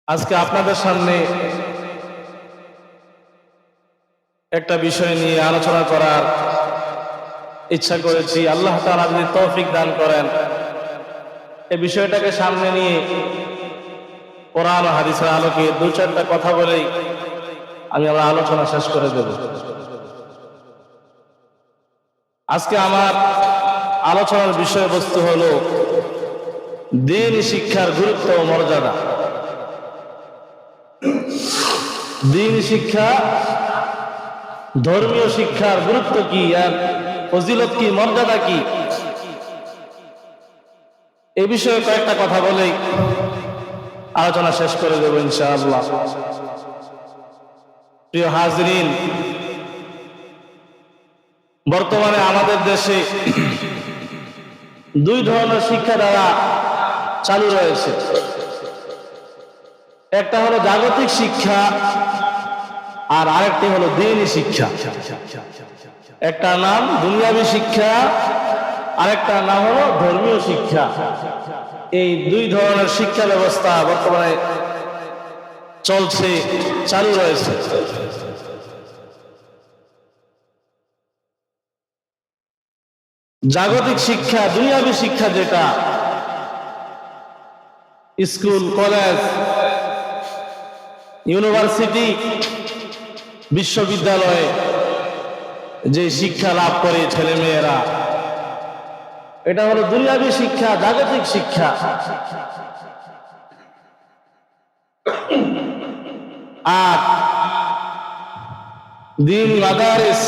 আজকে আপনাদের সামনে একটা বিষয় নিয়ে আলোচনা করার ইচ্ছা করেছি। আল্লাহ তাআলা যদি তৌফিক দান করেন, এই বিষয়টাকে সামনে নিয়ে কোরআন ও হাদিসের আলোকে দু চারটা কথা বলেই আমি আমার আলোচনা শেষ করে দেব। আজকে আমার আলোচনার বিষয়বস্তু হলো দ্বীন শিক্ষার গুরুত্ব ও মর্যাদা। দ্বীন শিক্ষা, ধর্মীয় শিক্ষার গুরুত্ব কি, আর ফজিলত কি, মর্যাদা কি, এই বিষয়ে কয়েকটা কথা বলেই আলোচনা শেষ করে দেব ইনশাআল্লাহ। প্রিয় হাজরিন, বর্তমানে আমাদের দেশে দুই ধরনের শিক্ষা দ্বারা চালু রয়েছে। একটা হলো জাগতিক শিক্ষা আর আরেকটি হলো দ্বীনি শিক্ষা। একটা নাম দুনিয়াবী শিক্ষা, আরেকটা নাম হলো ধর্মীয় শিক্ষা। এই দুই ধরনের শিক্ষা ব্যবস্থা বর্তমানে চলছে, চালু রয়েছে। জাগতিক শিক্ষা, দুনিয়াবী শিক্ষা, যেটা স্কুল, কলেজ, ইউনিভার্সিটি, বিশ্ববিদ্যালয়ে যে শিক্ষা লাভ করে ছেলে মেয়েরা, এটা হলো দুনিয়াবী শিক্ষা, জাগতিক শিক্ষা। আর দ্বীনি মাদারিস,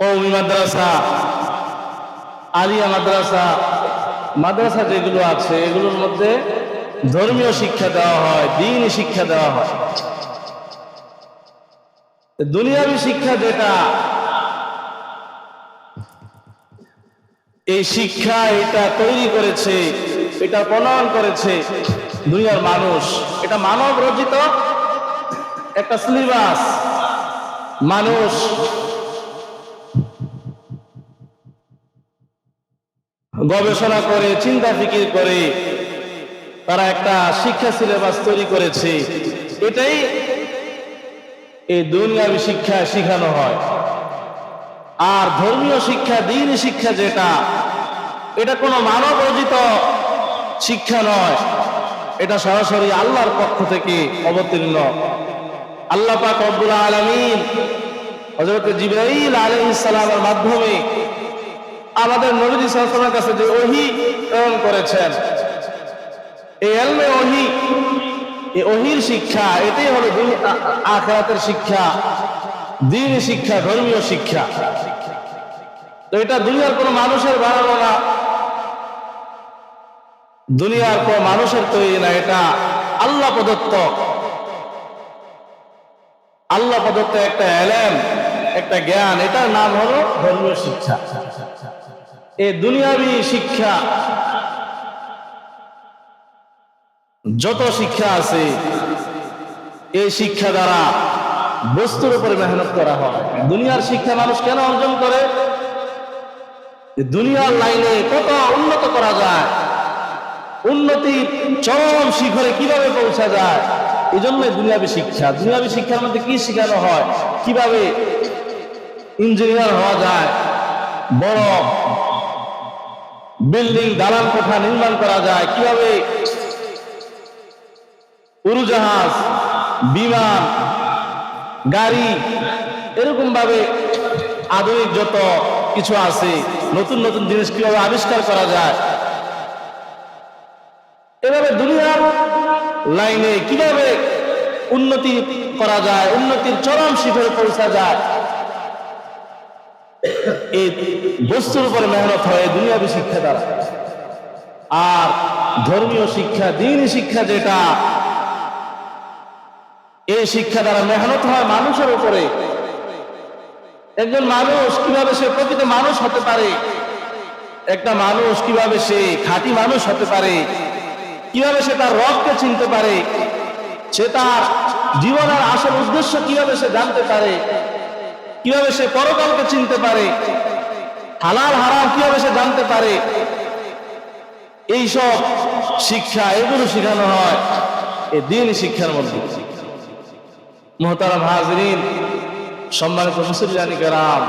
কওমি মাদ্রাসা, আলিয়া মাদ্রাসা, মাদ্রাসা যেগুলো আছে এগুলোর মধ্যে ধর্মীয় শিক্ষা দেওয়া হয়, দ্বীনি শিক্ষা দেওয়া হয়। দুনিয়াবী শিক্ষা যেটা, এই শিক্ষা এটা তৈরি করেছে, এটা প্রণয়ন করেছে দুনিয়ার মানুষ। এটা মানব রচিত একটা সিলেবাস। মানুষ গবেষণা করে, চিন্তা ফিকির করে তারা একটা শিক্ষা সিলেবাস তৈরি করেছে। এটাই এই দুনিয়াবী শিক্ষা শেখানো হয়। আর ধর্মীয় শিক্ষা, দ্বীনি শিক্ষা যেটা, এটা কোনো মানব রচিত শিক্ষা নয়, এটা সরাসরি আল্লাহর পক্ষ থেকে অবতীর্ণ। আল্লাহ পাক রব্বুল আলামিন হযরত জিবরাইল আলাইহিস সালামের মাধ্যমে আমাদের নবী সাল্লাল্লাহু আলাইহি ওয়াসাল্লামের কাছে যে ওহী প্রেরণ করেছেন, এই ইলমে ওহী, এই ওহীর শিক্ষা, এটাই হলো আখিরাতের শিক্ষা, দ্বীনি শিক্ষা, ধর্মীয় শিক্ষা। তো এটা দুনিয়ার কোনো মানুষের বানানো না, দুনিয়ার কোনো মানুষের তৈরি না, এটা আল্লাহ প্রদত্ত, আল্লাহ প্রদত্ত একটা ইলম, একটা জ্ঞান। এটার নাম হলো ধর্মীয় শিক্ষা। এই দুনিয়াবী শিক্ষা, যত শিক্ষা আছে, এই শিক্ষা দ্বারা বস্তুর উপরে মেহনত করা হয়। দুনিয়ার শিক্ষা মানুষ কেন অর্জন করে? দুনিয়ার লাইনে কত উন্নত করা যায়, উন্নতি চরম শিখরে কিভাবে পৌঁছা যায়, এই জন্যই দুনিয়াবী শিক্ষা। দুনিয়াবী শিক্ষার মধ্যে কি শেখানো হয়? কিভাবে ইঞ্জিনিয়ার হওয়া যায়, বড় বিল্ডিং, দালান কোঠা নির্মাণ করা যায়, কিভাবে উড়োজাহাজ, বিমান, গাড়ি, এরকম ভাবে আধুনিক যত কিছু আছে, নতুন নতুন জিনিস কিভাবে আবিষ্কার করা যায়, এভাবে দুনিয়ার লাইনে কিভাবে উন্নতি করা যায়, উন্নতির চরম শিখরে পৌঁছা যায়, এই বস্তুর উপরে মেহনত হয় দুনিয়াবী শিক্ষা দ্বারা। আর ধর্মীয় শিক্ষা, দ্বীনি শিক্ষা যেটা, এই শিক্ষা দ্বারা মেহনত হয় মানুষের উপরে। একজন মানুষ কিভাবে সে প্রকৃত মানুষ হতে পারে, একটা মানুষ কিভাবে সে খাঁটি মানুষ হতে পারে, কিভাবে সে তার রবকে চিনতে পারে, সে তার জীবনের আসল উদ্দেশ্য কিভাবে সে জানতে পারে, কিভাবে সে পরকালকে চিনতে পারে, হালাল হারাম কিভাবে সে জানতে পারে, এইসব শিক্ষা এগুলো শেখানো হয় এই দ্বীন শিক্ষার মধ্যে। মুহতারাম হাজরিন, সম্মানিত মুসল্লিয়ানি কেরাম,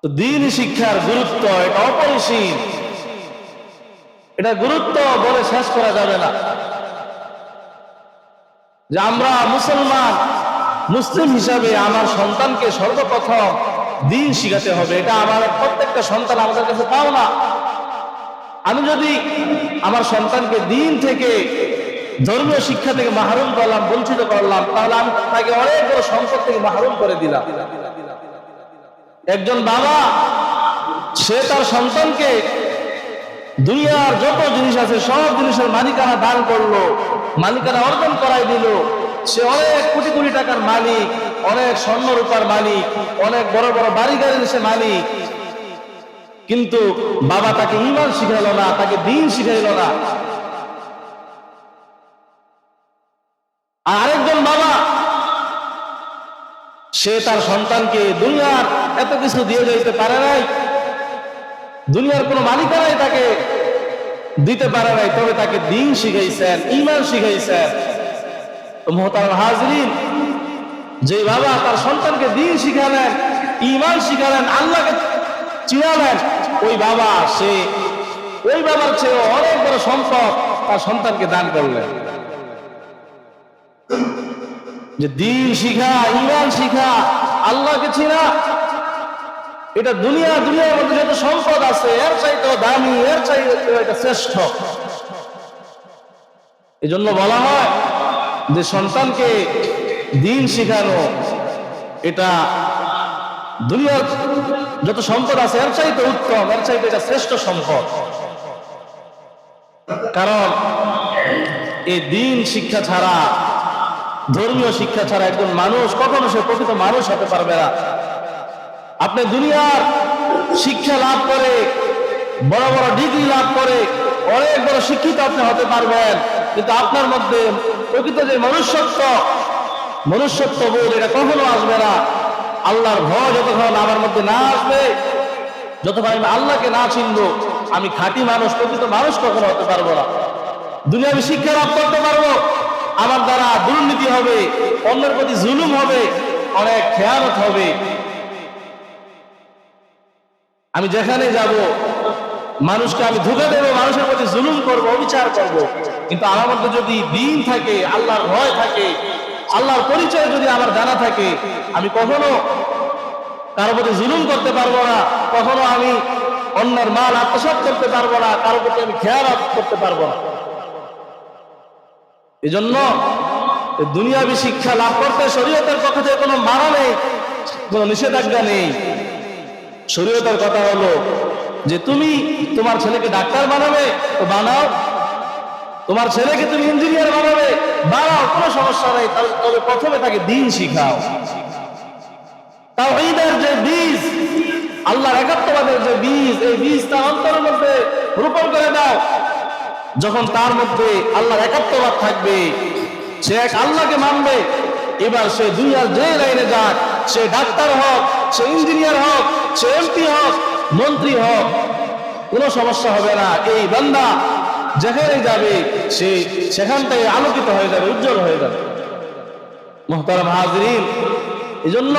তো দ্বীন শিক্ষার গুরুত্ব এটা অপরিসীম। এটা গুরুত্ব বলে শেষ করা যাবে না। যে আমরা মুসলমান, মুসলিম হিসাবে আমার সন্তানকে সর্বপ্রথম দ্বীন শিখাতে হবে। এটা আমার প্রত্যেকটা সন্তান আমাদের কাছে পাও না। আমি যদি আমার সন্তানকে দ্বীন থেকে, ধর্মীয় শিক্ষা থেকে মাহরুম করলাম, বঞ্চিত করলাম, তাহলে আমি তাকে অনেক বড় সম্পদ থেকে মাহরুম করে দিলাম। একজন বাবা, সে তার সন্তানকে দুনিয়ার যত জিনিস আছে সব জিনিসের মালিকানা দান করলো, মালিকানা অর্জন করাই দিল। সে অনেক কোটি কোটি টাকার মালিক, অনেক স্বর্ণ রূপার মালিক, অনেক বড় বড় বাড়ি গাড়ির সে মালিক, কিন্তু বাবা তাকে ঈমান শিখাইল না, তাকে দ্বীন শিখাইল না। আরেকজন বাবা, সে তার সন্তানকে দুনিয়ার এত কিছু দিয়ে যেতে পারে নাই, দুনিয়ার কোনো মালিকানাই তাকে দিতে পারে নাই, তবে তাকে দ্বীন শিখাইছেন, ঈমান শিখাইছেন। তো মুহতারাম হাজরিন, যে বাবা তার সন্তানকে দ্বীন শিখালেন, ঈমান শিখালেন, আল্লাহকে চিনালেন, ওই বাবা, সে ওই বাবার চেয়ে অনেক বড় সম্পদ তার সন্তানকে দান করলেন। যে দ্বীন শিখা, ঈমান শিখা, আল্লাহকে চিনা, এটা দুনিয়ার মধ্যে যত সম্পদ আছে এর চাইতেও দামি, এর চাইতেও এটা শ্রেষ্ঠ। এই জন্য বলা হয় যে সন্তানকে দ্বীন শিখানো এটা দুনিয়ার যত সম্পদ আছে এর চাইতে উত্তম, এর চাইতে এটা শ্রেষ্ঠ সম্পদ। কারণ এই দ্বীন শিক্ষা ছাড়া, ধর্মীয় শিক্ষা ছাড়া একজন মানুষ কখনো সে প্রকৃত মানুষ হতে পারবে না। আপনি দুনিয়ার শিক্ষা লাভ করে, বড় বড় ডিগ্রি লাভ করে, অনেক বড় শিক্ষিত আপনি হতে পারবেন, কিন্তু আপনার মধ্যে প্রকৃত যে মনুষ্যত্ব বোধ এটা কখনো আসবে না। আল্লাহর ভয় যতক্ষণ আমার মধ্যে না আসবে, যতক্ষণ আমি আল্লাহকে না চিনব, আমি খাঁটি মানুষ, প্রকৃত মানুষ কখনো হতে পারবো না। দুনিয়াবি শিক্ষা লাভ করতে পারবো, আমার দ্বারা দুর্নীতি হবে, অন্যের প্রতি জুলুম হবে, অনেক খেয়ানত হবে। আমি যেখানে যাব মানুষকে আমি ধোঁকা দেবো, মানুষের প্রতি জুলুম করব, অবিচার করব। কিন্তু আমার মধ্যে যদি দ্বীন থাকে, আল্লাহর ভয় থাকে, আল্লাহর পরিচয় যদি আমার জানা থাকে, আমি কখনো কারো প্রতি জুলুম করতে পারবো না, কখনো আমি অন্যের মাল আত্মসাৎ করতে পারবো না, কারো প্রতি আমি খেয়ানত করতে পারবো না। এই জন্য দুনিয়াবি শিক্ষা লাভ করতে শরীয়তের পক্ষ থেকে কোনো মানা নেই, কোনো নিষেধাজ্ঞা নেই। শরীয়তের কথা হলো যে তুমি তোমার ছেলেকে ডাক্তার বানাবে তো বানাও, তোমার ছেলেকে তুমি ইঞ্জিনিয়ার বানাবে বানাও, কোনো সমস্যা নেই, তবে প্রথমে তাকে দ্বীন শিখাও। তাওহীদের যে বীজ, আল্লাহর একাত্মবাদের যে বীজ, এই বীজ তার অন্তরের মধ্যে রোপণ করে দাও। যখন তার মধ্যে আল্লাহর একাত্মবাদ থাকবে, সে এক আল্লাহকে মানবে, এবার সে দুনিয়ার যে লাইনে যাক, সে ডাক্তার হোক, সে ইঞ্জিনিয়ার হোক, সে এমপি হোক, মন্ত্রী হোক, কোনো সমস্যা হবে না। এই বান্দা যেখানে যাবে সে সেখান থেকে আলোকিত হয়ে যাবে, উজ্জ্বল হয়ে যাবে। মুহতারাম হাজরিন, এই জন্য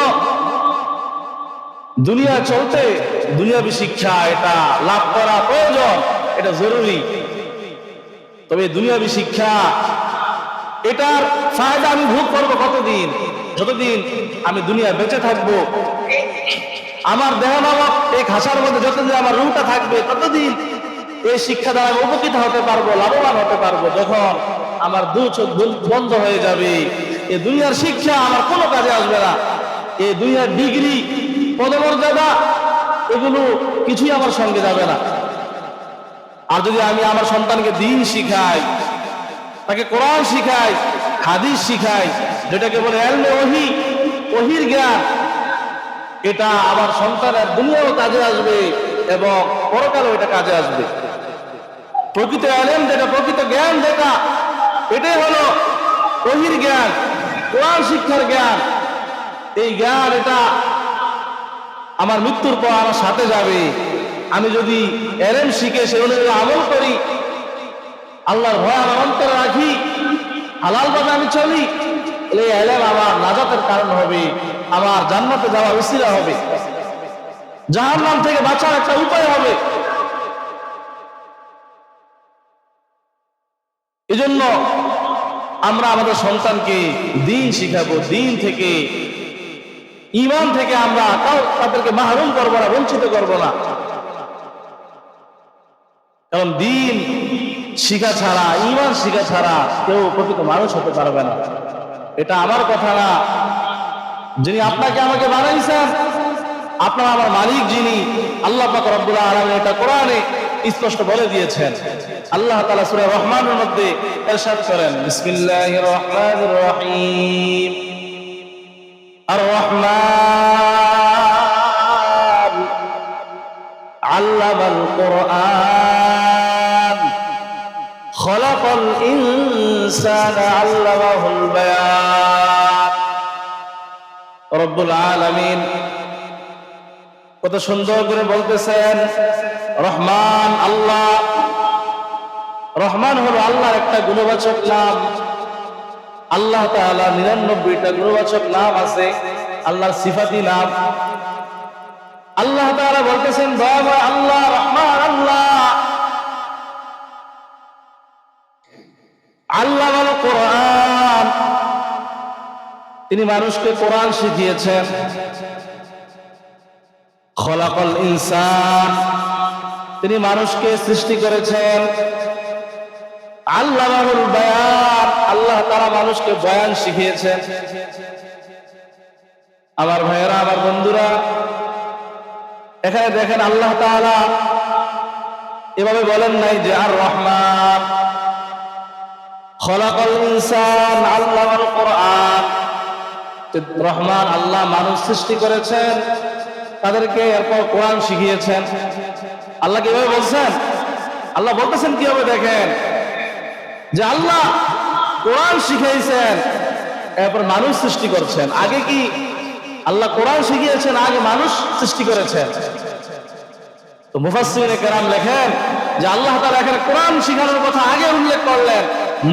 দুনিয়া চলতে দুনিয়াবি শিক্ষা এটা লাভ করা প্রয়োজন, এটা জরুরি। তবে দুনিয়াবি শিক্ষা এটার ফায়দা আমি ভোগ করবো কতদিন? যতদিন আমি দুনিয়া বেঁচে থাকবো, আমার দেহ নামক এই খাঁচার মধ্যে যতদিন আমার রূহটা থাকবে, ততদিন এই শিক্ষা দ্বারা আমি উপকৃত হতে পারবো, লাভবান হতে পারবো। যখন আমার দু চোখ বন্ধ হয়ে যাবে, এই দুনিয়ার শিক্ষা আমার কোনো কাজে আসবে না। এই দুনিয়ার ডিগ্রি, পদমর্যাদা, এগুলো কিছুই আমার সঙ্গে যাবে না। আর যদি আমি আমার সন্তানকে দ্বীন শিখাই, তাকে কোরআন শিখাই, হাদিস শিখাই, যেটাকে বলে ইলমে ওহী, ওহীর জ্ঞান, এটা আমার সন্তানের দুনিয়াও কাজে আসবে এবং পরকালেও এটা কাজে আসবে। প্রকৃত ইলম যেটা, প্রকৃত জ্ঞান যেটা, এটাই হলো ওহীর জ্ঞান, কোরআন শিক্ষার জ্ঞান। এই জ্ঞান এটা আমার মৃত্যুর পর আমার সাথে যাবে, আমি যদি এলেম শিখে সে অনুযায়ী আমল করি, আল্লাহর ভয় আমার অন্তরে রাখি, হালাল ভাবে আমি চলি, এই এলেম আমার নাজাতের কারণ হবে, আমার জান্নাতে যাওয়ার উসিলা হবে, জাহান্নাম থেকে বাঁচার একটা উপায় হবে। এজন্য আমরা আমাদের সন্তানকে দ্বীন শিখাবো, দ্বীন থেকে, ঈমান থেকে আমরা তাদেরকে মাহরুম করবো না, বঞ্চিত করবো না। কারণ দ্বীন শিখা ছাড়া, ঈমান শিখা ছাড়া কেউ প্রকৃত মানুষ হতে পারবে না। এটা আমার কথা না, যিনি আপনাকে আমাকে বানাইছেন, আপনার আমার মালিক যিনি আল্লাহ পাক রব্বুল আলামিন, এটা কোরআনে স্পষ্ট বলে দিয়েছেন। আল্লাহ তাআলা সূরা রহমানের মধ্যে ইরশাদ করেন, বিসমিল্লাহির রহমানির রহিম, আর রহমান আল্লামাল কোরআন খলাকাল ইনসানা আল্লামাহুল বায়ান। রব্বুল আলামিন কত সুন্দর করে বলতেছেন, রহমান আল্লাহ। রহমান হলো আল্লাহর একটা গুণবাচক নাম। আল্লাহ তাআলা 99টা গুণবাচক নাম আছে, আল্লাহর সিফাতি নাম। আল্লাহ তাআলা বলতেছেন, দয়াময় আল্লাহ, রহমান আল্লাহ। আল্লামাল কোরআন, তিনি মানুষকে কোরআন শিখিয়েছেন। খলাকাল ইনসান, তিনি মানুষকে সৃষ্টি করেছেন। আল্লামাহুল বায়ান, আল্লাহ তাআলা মানুষকে বয়ান শিখিয়েছেন। আমার ভাইয়েরা, আমার বন্ধুরা, এখানে দেখেন আল্লাহ তাআলা এভাবে বলেন নাই যে আর রহমান খলাকাল ইনসান আল্লামাল কোরআন। রহমান আল্লাহ মানুষ সৃষ্টি করেছেন, তাদেরকে এরপর কোরআন শিখিয়েছেন। আল্লাহ কিভাবে বলছেন? আল্লাহ বলতেছেন কিভাবে দেখেন, যে আল্লাহ কোরআন শিখিয়েছেন, এরপর মানুষ সৃষ্টি করছেন। আগে কি আল্লাহ কোরআন শিখিয়েছেন, আগে মানুষ সৃষ্টি করেছেন? তো মুফাসসিরিনে কেরাম লেখেন যে আল্লাহ তাআলা এখানে কোরআন শিখানোর কথা আগে উল্লেখ করলেন,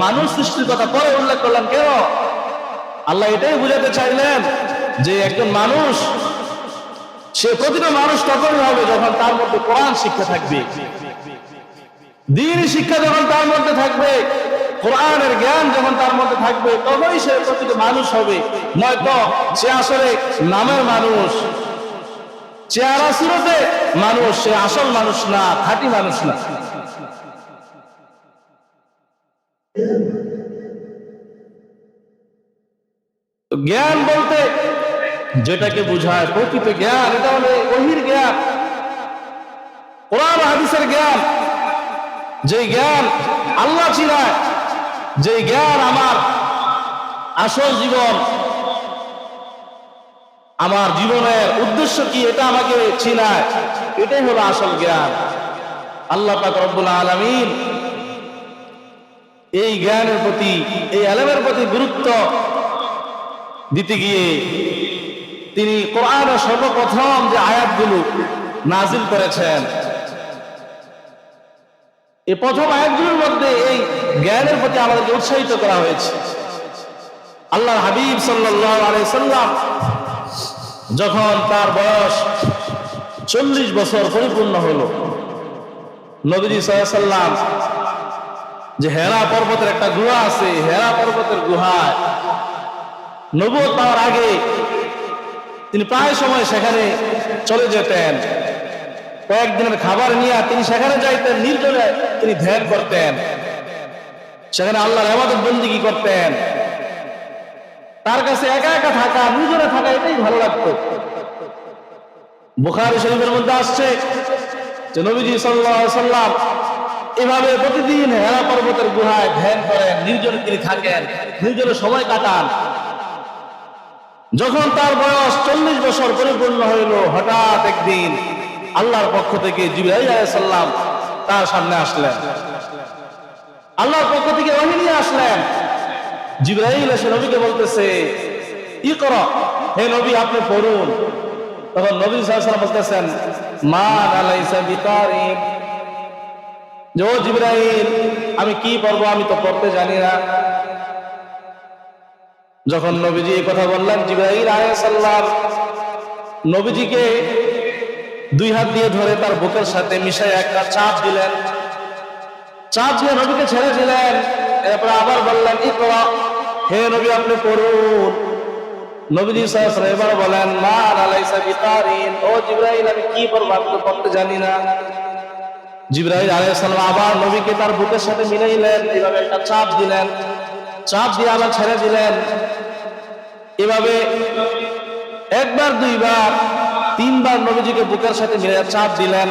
মানুষ সৃষ্টির কথা পরে উল্লেখ করলেন। কেন? আল্লাহ এটাই বুঝাতে চাইলেন যে একজন মানুষ, সে প্রতিটা মানুষ তখনই হবে যখন তার মধ্যে কোরআন শিক্ষা থাকবে, দ্বীনি শিক্ষা যখন তার মধ্যে থাকবে, কোরআনের জ্ঞান যখন তার মধ্যে থাকবে, তখনই সে প্রকৃত মানুষ হবে। নয়তো সে আসলে নামের মানুষ, চেহারা সুরতে মানুষ, সে আসল মানুষ না, খাঁটি মানুষ না। জ্ঞান বলতে যেটাকে বুঝায় প্রকৃত জ্ঞান, এটা হলো ওহীর জ্ঞান, কোরআন হাদিসের জ্ঞান। যে জ্ঞান আল্লাহ চিনায়, যে জ্ঞান আমার আসল জীবন, আমার জীবনের উদ্দেশ্য কি, এটা আমাকে চিনায়, এটাই হলো আসল জ্ঞান। আল্লাহ পাক রব্বুল আলামিন এই জ্ঞানের প্রতি, এই ইলমের প্রতি গুরুত্ব দিতে গিয়ে তিনি কোরআনের সর্বপ্রথম যে আয়াতগুলো নাজিল করেছেন, এই প্রথম আয়াতগুলোর মধ্যে এই জ্ঞানের প্রতি আমাদেরকে উৎসাহিত করা হয়েছে। আল্লাহর হাবিব সাল্লাল্লাহু আলাইহি সাল্লাম যখন তার বয়স 40 বছর পরিপূর্ণ হলো, নবীজি সাল্লাল্লাহু আলাইহি সাল্লাম যে হেরা পর্বতের একটা গুহা আছে, হেরা পর্বতের গুহায় নবুয়ত পাওয়ার আগে তিনি প্রায় সময় সেখানে চলে যেতেন। কয়েকদিনের খাবার নিয়ে তিনি সেখানে যাইতেন, নির্জনে তিনি ধ্যান করতেন, সেখানে আল্লাহর ইবাদত বন্দেগী করতেন। তার কাছে একা একা থাকা, নির্জনে থাকা, এটাই ভালো লাগতো। বুখারী শরীফের মধ্যে আসছে যে নবীজি সাল্লাল্লাহু আলাইহি সাল্লাম এভাবে প্রতিদিন হেরা পর্বতের গুহায় ধ্যান করেন, নির্জনে তিনি থাকেন, নির্জনে সময় কাটান। যখন তার বয়স 40 বছর পরিপূর্ণ হইল, হঠাৎ একদিন আল্লাহর পক্ষ থেকে জিবরাইল আলাইহিস সালাম তার সামনে আসলেন। আল্লাহর পক্ষ থেকে ওহী নিয়ে আসলেন। জিবরাইল এসে নবীকে বলতেছে, ইকরা, হে নবী আপনি পড়ুন। তখন নবী সাল্লাল্লাহু আলাইহি ওয়াসাল্লাম বলতেছেন, মা লাইসা বিকারি, যে ও জিবরাইল আমি কি পড়বো, আমি তো পড়তে জানি না। যখন নবীজি এই কথা বললেন, জিবরাইল আলাইহিস সালাম নবীজিকে দুই হাত দিয়ে ধরে তার বুকের সাথে মিশায় একটা চাপ দিলেন, চাপ দিয়ে নবীকে ছেড়ে দিলেন। এরপর আবার বললেন ইকরা, হে নবী আপনি পড়ুন। নবীজি সাল্লাল্লাহু আলাইহি ওয়াসাল্লাম এবার বলেন মা লাইসা বিকারিন, ও জিবরাইল আমি কি পড়বো, আমি তো পড়তে জানি না। জিবরাইল আলাইহিস সালাম আবার নবীকে তার বুকের সাথে মিলাইলেন, এভাবে একটা চাপ দিলেন, চাপ দিয়ে আবার ছেড়ে দিলেন। এভাবে একবার, দুইবার, তিনবার নবীজিকে বুকের সাথে মিলে চাপ দিলেন।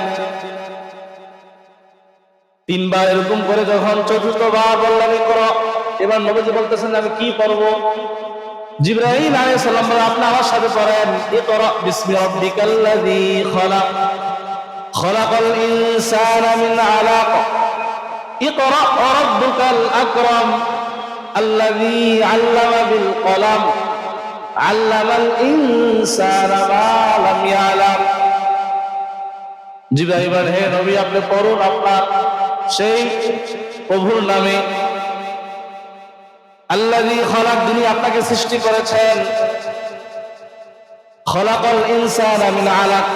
তিনবার এরকম করে যখন চতুর্থবার বললেন ইকরা, এবার নবীজি বলতেছেন আমি কি পড়বো। জিবরাইল আলাইহিস সালাম বলেন আপনি আমার সাথে পড়েন ইকরা বিসমি রাব্বিকাল্লাযী খলাক, খলাকাল ইনসানা মিন আলাক, ইকরা ওয়া রাব্বুকাল আকরাম, আল্লাযী আল্লামা বিল কলাম, আল্লামাল ইনসানা মা লাম ইয়ালাম। জিবরাইল বলেন হে নবী আপনি পড়ুন আপনার সেই প্রভুর নামে, আল্লাযী খলাক, যিনি আপনাকে সৃষ্টি করেছেন, খলাকাল ইনসানা মিন আলাক,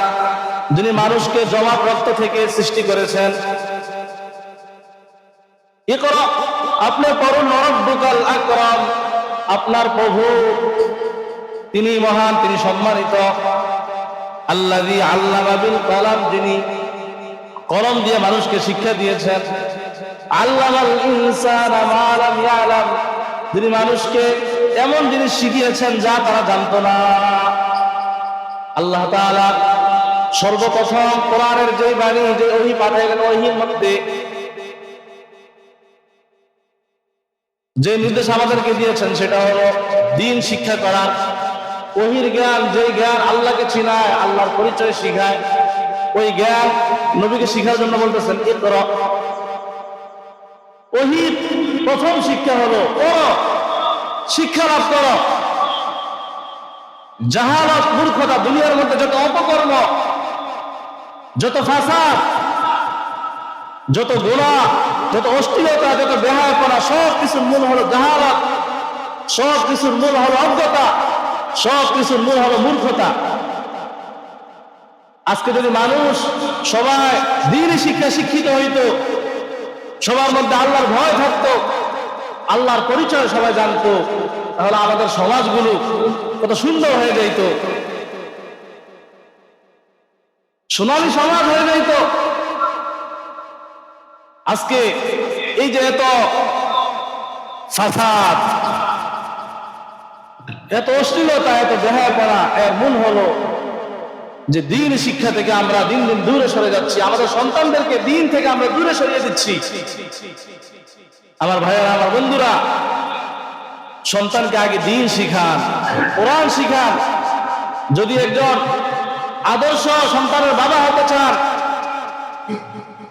যিনি মানুষকে জমাট রক্ত থেকে সৃষ্টি করেছেন। ইকরা আপনি পড়ুন রাব্বুকাল আকরাম, আপনার প্রভু তিনি মহান, তিনি সম্মানিত। আল্লাযী আল্লামা বিল কলাম, যিনি কলম দিয়ে মানুষকে শিক্ষা দিয়েছেন। আল্লামাল ইনসানা মা লাম ইয়ালাম, যিনি মানুষকে এমন জিনিস শিখিয়েছেন যা তারা জানতো না। আল্লাহ তাআলা সর্বপ্রথম কোরআনের যে বাণী, যে ওহী পাঠাইলেন, ওহীর মধ্যে যে নির্দেশ আমাদেরকে দিয়েছেন সেটা হলো দ্বীন শিক্ষা করা। ওহীর জ্ঞান, যে জ্ঞান আল্লাহকে চিনায়, আল্লাহর পরিচয় শিখায়, ওই জ্ঞান নবীকে শিখার জন্য বলতেছেন ইকরা। ওহীর প্রথম শিক্ষা হলো পড়ো, শিক্ষা লাভ করো। জাহালত, মূর্খতা, দুনিয়ার মধ্যে যত অপকর্ম, যত ফাসাদ, যত গুনাহ, যত অশ্লীলতা, যত বেহায়াপনা, সব কিছুর মূল হলো জাহালত, সব কিছুর মূল হলো অজ্ঞতা, সব কিছুর মূল হলো মূর্খতা। আজকে যদি মানুষ সবাই দ্বীনি শিক্ষা শিক্ষিত হইতো, সবার মধ্যে আল্লাহর ভয় থাকতো, আল্লাহর পরিচয় সবাই জানতো, তাহলে আমাদের সমাজগুলো কত সুন্দর হয়ে যেত, সোনালী সমাজ হয়ে যেত। আজকে এই যে এত ফাসাদ, এত অশ্লীলতা, এত বেহায়াপনা, এর মূল হলো যে দ্বীন শিক্ষা থেকে আমরা দিন দিন দূরে সরে যাচ্ছি, আমাদের সন্তানদেরকে দ্বীন থেকে আমরা দূরে সরিয়ে দিচ্ছি। আমার ভাইয়েরা, আমার বন্ধুরা, সন্তানকে আগে দ্বীন শিখান, কোরআন শিখান। যদি একজন আদর্শ সন্তানের বাবা হতে চান,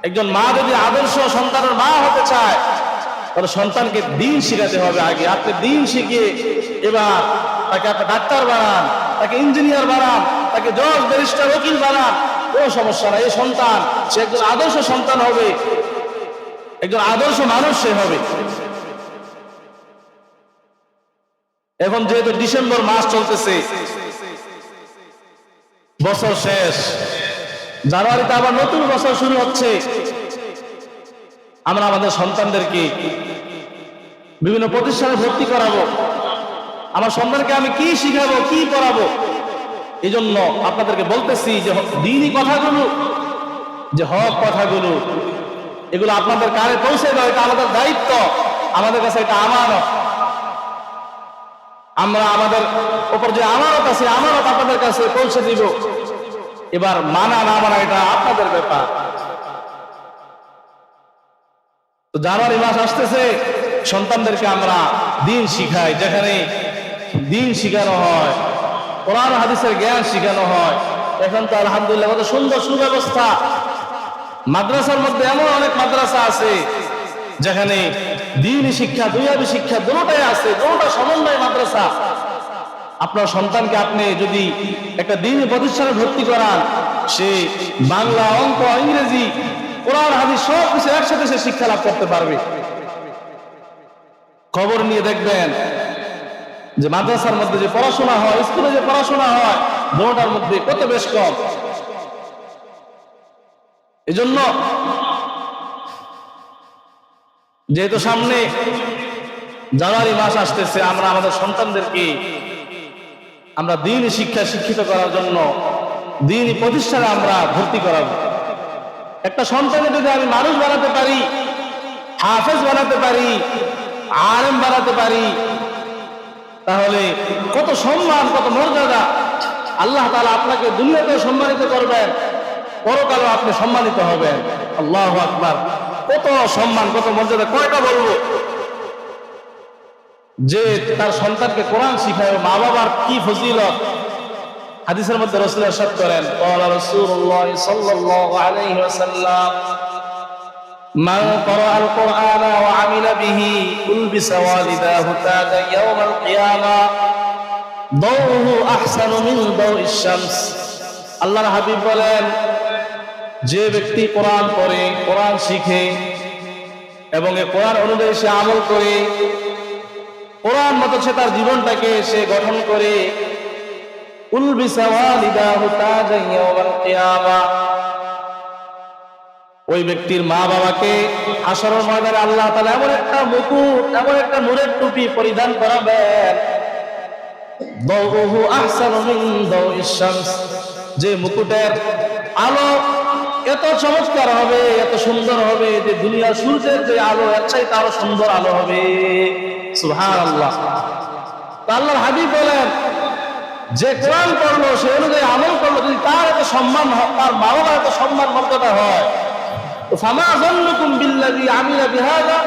একজন মা যদি আদর্শ সন্তানের মা হতে চায়, তাহলে সন্তানকে দ্বীন শিখাতে হবে আগে। আপনি দ্বীন শিখিয়ে এবার তাকে আপনি ডাক্তার বানান, তাকে ইঞ্জিনিয়ার বানান, তাকে জজ, ব্যারিস্টার, উকিল বানান, কোনো সমস্যা নাই। এই সন্তান সে একজন আদর্শ সন্তান হবে, একজন আদর্শ মানুষ সে হবে। এখন যেহেতু ডিসেম্বর মাস চলতেছে, বছর শেষ, জানুয়ারিতে আবার নতুন বছর শুরু হচ্ছে, আমরা আমাদের সন্তানদেরকে বিভিন্ন প্রতিষ্ঠানে ভর্তি করাবো। আমার সন্তানকে আমি কি শিখাবো, কি পড়াবো? এই জন্য আপনাদেরকে বলতেছি যে দ্বীনি কথাগুলো, যে হক কথাগুলো, এগুলো আপনাদের কানে পৌঁছে দাও, এটা আমাদের দায়িত্ব, আমাদের কাছে এটা আমানত। আমরা আমাদের উপর যে আমানত আছে, আমানত আপনাদের কাছে পৌঁছে দিব। এবার মানা না মানা এটা আপনাদের ব্যাপার। তো জানুয়ারি মাস আসতেছে, সন্তানদেরকে আমরা দ্বীন শিখাই, যেখানে দ্বীন শিখানো হয়, কোরআন হাদিসের জ্ঞান শিখানো হয়। এখন তো আলহামদুলিল্লাহ কত সুন্দর সুব্যবস্থা। মাদ্রাসার মধ্যে এমন অনেক মাদ্রাসা আছে যেখানে দ্বীনি শিক্ষা, দুনিয়াবী শিক্ষা দুটোটাই আছে, দুটোটা সমন্বয় মাদ্রাসা। আপনার সন্তানকে আপনি যদি একটা দ্বীনি প্রতিষ্ঠানে ভর্তি করান, সে বাংলা, অঙ্ক, ইংরেজি, কোরআন, হাদিস সব কিছু একসাথে সে শিক্ষা লাভ করতে পারবে। খবর নিয়ে দেখবেন যে মাদ্রাসার মধ্যে যে পড়াশোনা হয়, স্কুলে যে পড়াশোনা হয়, দুটোটার মধ্যে কত বেশ কম। এজন্য যেহেতু সামনে জানুয়ারি মাস আসতেছে, আমরা আমাদের সন্তানদেরকে আমরা দ্বীনি শিক্ষা শিক্ষিত করার জন্য দ্বীনি প্রতিষ্ঠানে আমরা ভর্তি করাবো। একটা সন্তানকে যদি আমি মানুষ বানাতে পারি, হাফেজ বানাতে পারি, আলেম বানাতে পারি, তাহলে কত সম্মান, কত মর্যাদা। আল্লাহ তাআলা আপনাকে দুনিয়াতেও সম্মানিত করবেন, পরকালেও আপনি সম্মানিত হবেন। আল্লাহু আকবার। কত সম্মান, কত মর্যাদা, কয়টা বলবো। যে তার সন্তানকে কোরআন শিখায়, মা বাবার কি ফজিলত। হাদিসের মধ্যে রাসূল ইরশাদ করেন, ক্বালা রাসূলুল্লাহ সাল্লাল্লাহু আলাইহি ওয়াসাল্লাম, মান ক্বারাআল কুরআনা ওয়া আমিলা বিহি উলবিসা ওয়ালিদাহু তাজান ইয়াওমাল কিয়ামাহ দাউহু আহসানু মিন দাউইশ শামস। আল্লাহর হাবিব বলেন, যে ব্যক্তি কোরআন পড়ে, কোরআন শিখে এবং এই কোরআন অনুযায়ী সে আমল করে, কোরআন মতো সে তার জীবনটাকে সে গঠন করে, উলবিসা ওয়ালিদাহু তাজান ইয়াওমাল কিয়ামাহ, ওই ব্যক্তির মা বাবাকে হাসরের ময়দানে আল্লাহ তাআলা এমন একটা মুকুট, এমন একটা নূরের টুপি পরিধান করাবেন, দাউহু আহসানু মিন দাউইশ শামস, যে মুকুটের আলো এত চমৎকার হবে, এত সুন্দর হবে যে দুনিয়ার সূর্যের যে আলো এর চাইতে আরো সুন্দর আলো হবে। সুবহানাল্লাহ। আল্লাহর হাবিব বলেন, যে কোরআন পড়লো, সে অনুযায়ী আমল করলো, যদি তার এত সম্মান হয়, তার মা বাবার এত সম্মান মর্যাদা হয়, তো ফামা যান্নুকুম বিল্লাযী আমিলা বিহাযা,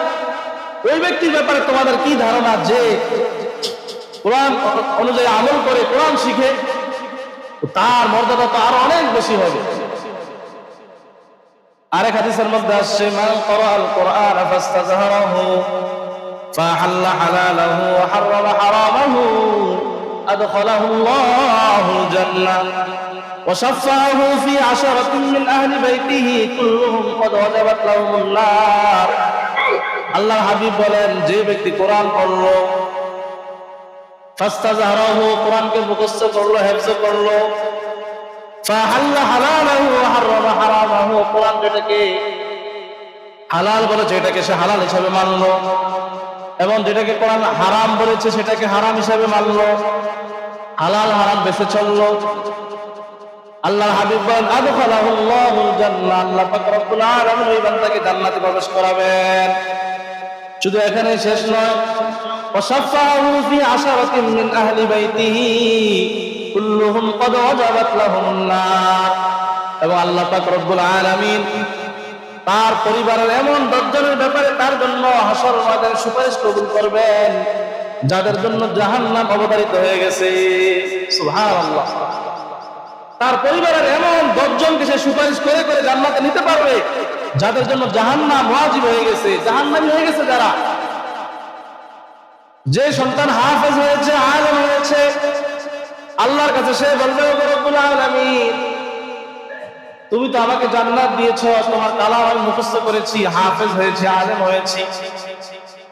ওই ব্যক্তির ব্যাপারে তোমাদের কি ধারণা যে কোরআন অনুযায়ী আমল করে, কোরআন শিখে, তার মর্যাদা তো আরো অনেক বেশি হবে। আরেক হাদিসের মধ্যে আসছে, মান ক্বারাআল কুরআন ফাস্তাযহারাহু ফাহাল্লা হালালাহু ওয়া হাররামা হারামাহু আদখালাহু আল্লাহুল জান্নাহ ওয়া শাফাআহু ফি আশরাতিন মিন আহলি বাইতিহি কুল্লুহুম ক্বাদ ওয়াজাবাত লাহুমুন নার। আল্লাহর হাবিব বলেন, যে ব্যক্তি কোরআন পড়লো, ফাস্তাযহারাহু, কোরআনকে মুখস্থ করলো, হিফজ করলো, ফাহাল্লা হালালাহু ওয়া হাররামা হারামাহু, কোরআন যেটাকে হালাল বলেছে এটাকে সে হালাল হিসাবে মানলো, এবং যেটাকে কোরআন হারাম বলেছে সেটাকে হারাম হিসাবে মানলো, হালাল হারাম বেঁচে চললো। আল্লাহর হাবিব বলেন, আদখালাহু আল্লাহুল জান্নাহ, আল্লাহ পাক রব্বুল আলামিন ওই বান্দাকে জান্নাতে প্রবেশ করাবেন। শুধু এখানে শেষ নয়, ওয়া শাফাআহু ফি আশরাতিন মিন আহলি বাইতিহি কুল্লুহুম ক্বাদ ওয়াজাবাত লাহুমুন নার, এবং আল্লাহ পাক রব্বুল আলামিন তার পরিবারের এমন 10 জনের ব্যাপারে তার জন্য হাসর ময়দানে সুপারিশ কবুল করবেন, যাদের জন্য জাহান্নাম অবধারিত হয়ে গেছে। সুবহানাল্লাহ। তার পরিবারের এমন 10 জনকে সে সুপারিশ করে করে জান্নাতে নিতে পারবে, যাদের জন্য জাহান্নাম ওয়াজিব হয়ে গেছে, জাহান্নামী হয়ে গেছে যারা। যে সন্তান হাফেজ হয়েছে, আলেম হয়েছে, আল্লাহর কাছে সে বলবে, ও রব্বুল আলামিন, তুমি তো আমাকে জান্নাত দিয়েছো, তোমার কালাম আমি মুখস্থ করেছি, হাফেজ হয়েছি, আলেম হয়েছি।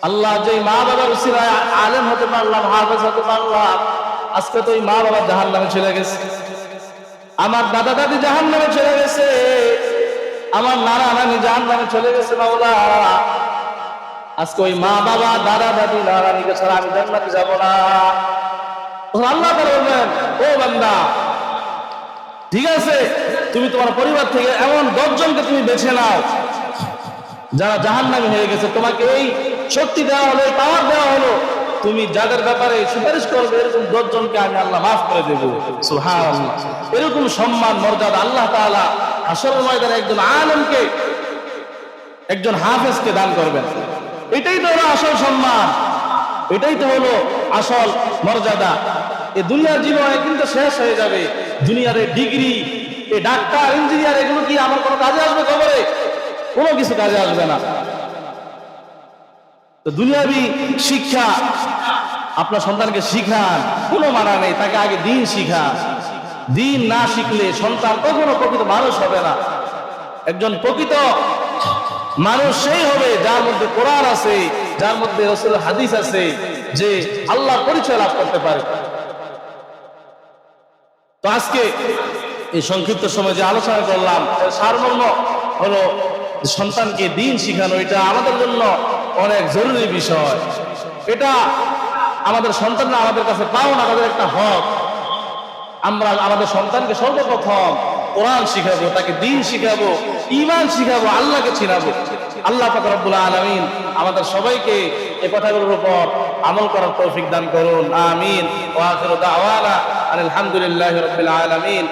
আল্লাহ, যে মা বাবার উসিলায় আলেম হতে পারলাম, হাফেজ হতে পারলাম, আজকে তো ওই মা বাবা জাহান্নামে চলে গেছে, আমার দাদা দাদি জাহান্নামে চলে গেছে, আমার নানা নানি জাহান্নামে চলে গেছে। মাওলা, আজকে ওই মা বাবা, দাদা দাদি, নানা নানিকে ছাড়া আমি জান্নাতে যাব না। আল্লাহ তাআলা বলবেন, ও বান্দা, ঠিক আছে, তুমি তোমার পরিবার থেকে এমন 10 জনকে তুমি বেছে নাও যারা জাহান্নামী হয়ে গেছে, তোমাকে এই শক্তি দেওয়া হলো, পাওয়ার দেওয়া হলো, তুমি যাদের ব্যাপারে সুপারিশ করবে, এরকম 10 জনকে আমি আল্লাহ মাফ করে দেব। সুবহানাল্লাহ। এরকম সম্মান মর্যাদা আল্লাহ তাআলা হাসরের ময়দানে একজন আলেমকে, একজন হাফেজকে দান করবেন। এটাই তো হলো আসল সম্মান, এটাই তো হলো আসল মর্যাদা। এই দুনিয়ার জীবনে কিন্তু শেষ হয়ে যাবে। দুনিয়ার এই ডিগ্রি, এই ডাক্তার, ইঞ্জিনিয়ার, এগুলো কি আমার কোনো কাজে আসবে? কবরে কোনো কিছু কাজে আসবে না। তো দুনিয়াবি শিক্ষা আপনার সন্তানকে শিখান, কোনো মানা নেই, তাকে আগে দিন শিখান। দিন না শিখলে সন্তান কখনো প্রকৃত মানুষ হবে না। একজন প্রকৃত মানুষ সেই হবে যার মধ্যে কোরআন আছে, যার মধ্যে রাসূলের হাদিস আছে, যে আল্লাহর পরিচয় লাভ করতে পারে। তো আজকে এই সংক্ষিপ্ত সময় যে আলোচনা করলাম, সারমর্ম হলো সন্তানকে দিন শিখানো। এটা আমাদের জন্য অনেক জরুরি বিষয়। এটা আমাদের সন্তানরা আমাদের কাছে পাও না, তাদের একটা হক। আমরা আমাদের সন্তানকে সর্বপ্রথম কোরআন শিখাবো, তাকে দিন শিখাবো, ঈমান শিখাবো, আল্লাহকে চিনাবো। আল্লাহ পাক রব্বুল আলামিন আমাদের সবাইকে এই কথাগুলোর উপর আমল করার তৌফিক দান করুন। আমিন। ওয়া আখিরু দাওয়ানা আলহামদুলিল্লাহি রাব্বিল আলামিন।